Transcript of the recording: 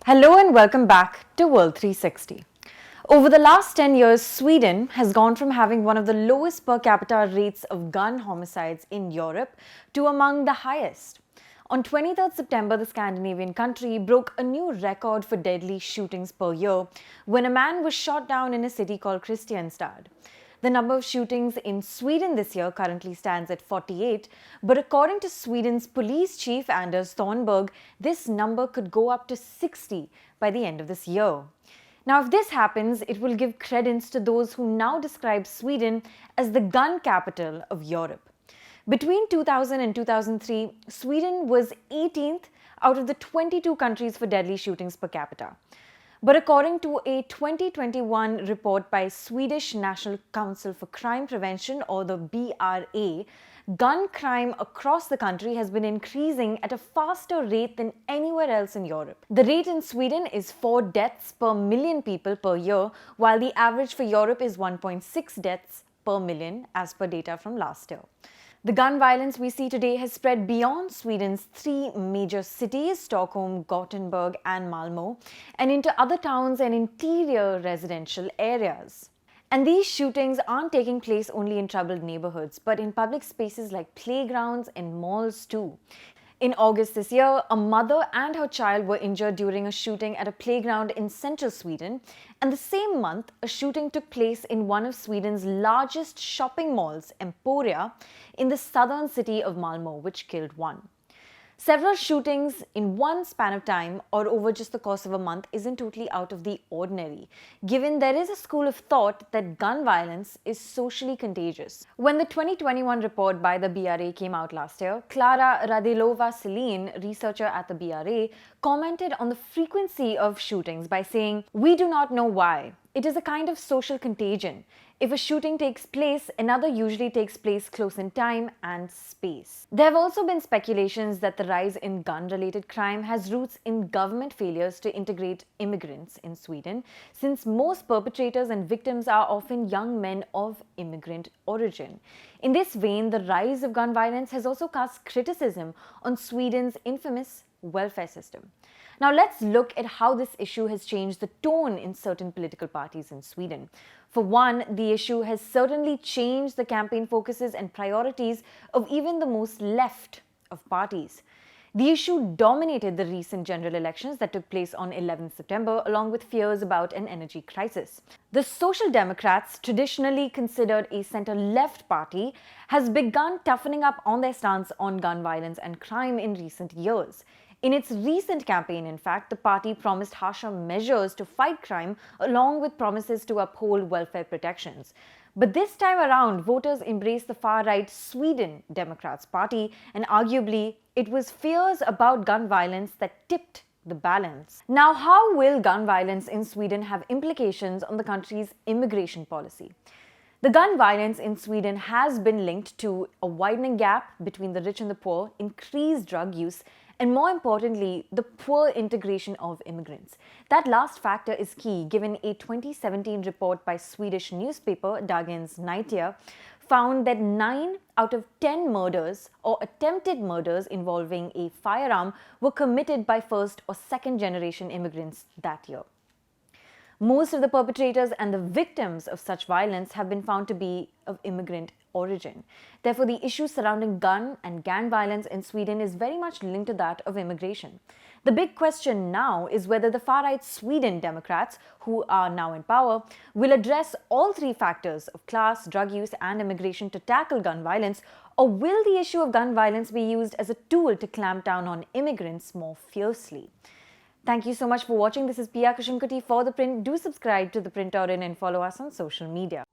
Hello and welcome back to World 360. Over the last 10 years, Sweden has gone from having one of the lowest per capita rates of gun homicides in Europe to among the highest. On 23rd September, the Scandinavian country broke a new record for deadly shootings per year when a man was shot down in a city called Kristianstad. The number of shootings in Sweden this year currently stands at 48, but according to Sweden's police chief Anders Thornberg, this number could go up to 60 by the end of this year. Now, if this happens, it will give credence to those who now describe Sweden as the gun capital of Europe. Between 2000 and 2003, Sweden was 18th out of the 22 countries for deadly shootings per capita. But according to a 2021 report by Swedish National Council for Crime Prevention, or the BRA, gun crime across the country has been increasing at a faster rate than anywhere else in Europe. The rate in Sweden is 4 deaths per million people per year, while the average for Europe is 1.6 deaths per million as per data from last year. The gun violence we see today has spread beyond Sweden's 3 major cities, Stockholm, Gothenburg and Malmö, and into other towns and interior residential areas. And these shootings aren't taking place only in troubled neighborhoods, but in public spaces like playgrounds and malls too. In August this year, a mother and her child were injured during a shooting at a playground in central Sweden. And the same month, a shooting took place in one of Sweden's largest shopping malls, Emporia, in the southern city of Malmö, which killed one. Several shootings in one span of time or over just the course of a month isn't totally out of the ordinary, given there is a school of thought that gun violence is socially contagious. When the 2021 report by the BRA came out last year, Klara Radilova-Selin, researcher at the BRA, commented on the frequency of shootings by saying, "We do not know why. It is a kind of social contagion. If a shooting takes place, another usually takes place close in time and space." There have also been speculations that the rise in gun-related crime has roots in government failures to integrate immigrants in Sweden, since most perpetrators and victims are often young men of immigrant origin. In this vein, the rise of gun violence has also cast criticism on Sweden's infamous welfare system. Now let's look at how this issue has changed the tone in certain political parties in Sweden. For one, the issue has certainly changed the campaign focuses and priorities of even the most left of parties. The issue dominated the recent general elections that took place on 11th September, along with fears about an energy crisis. The Social Democrats, traditionally considered a center-left party, has begun toughening up on their stance on gun violence and crime in recent years. In its recent campaign, in fact, the party promised harsher measures to fight crime along with promises to uphold welfare protections. But this time around, voters embraced the far-right Sweden Democrats Party, and arguably, it was fears about gun violence that tipped the balance. Now, how will gun violence in Sweden have implications on the country's immigration policy? The gun violence in Sweden has been linked to a widening gap between the rich and the poor, increased drug use, and more importantly, the poor integration of immigrants. That last factor is key, given a 2017 report by Swedish newspaper Dagens Nyheter found that 9 out of 10 murders or attempted murders involving a firearm were committed by first or second generation immigrants that year. Most of the perpetrators and the victims of such violence have been found to be of immigrant origin. Therefore, the issue surrounding gun and gang violence in Sweden is very much linked to that of immigration. The big question now is whether the far-right Sweden Democrats, who are now in power, will address all 3 factors of class, drug use and immigration to tackle gun violence, or will the issue of gun violence be used as a tool to clamp down on immigrants more fiercely? Thank you so much for watching. This is Pia Krishnankutty for ThePrint. Do subscribe to ThePrint and follow us on social media.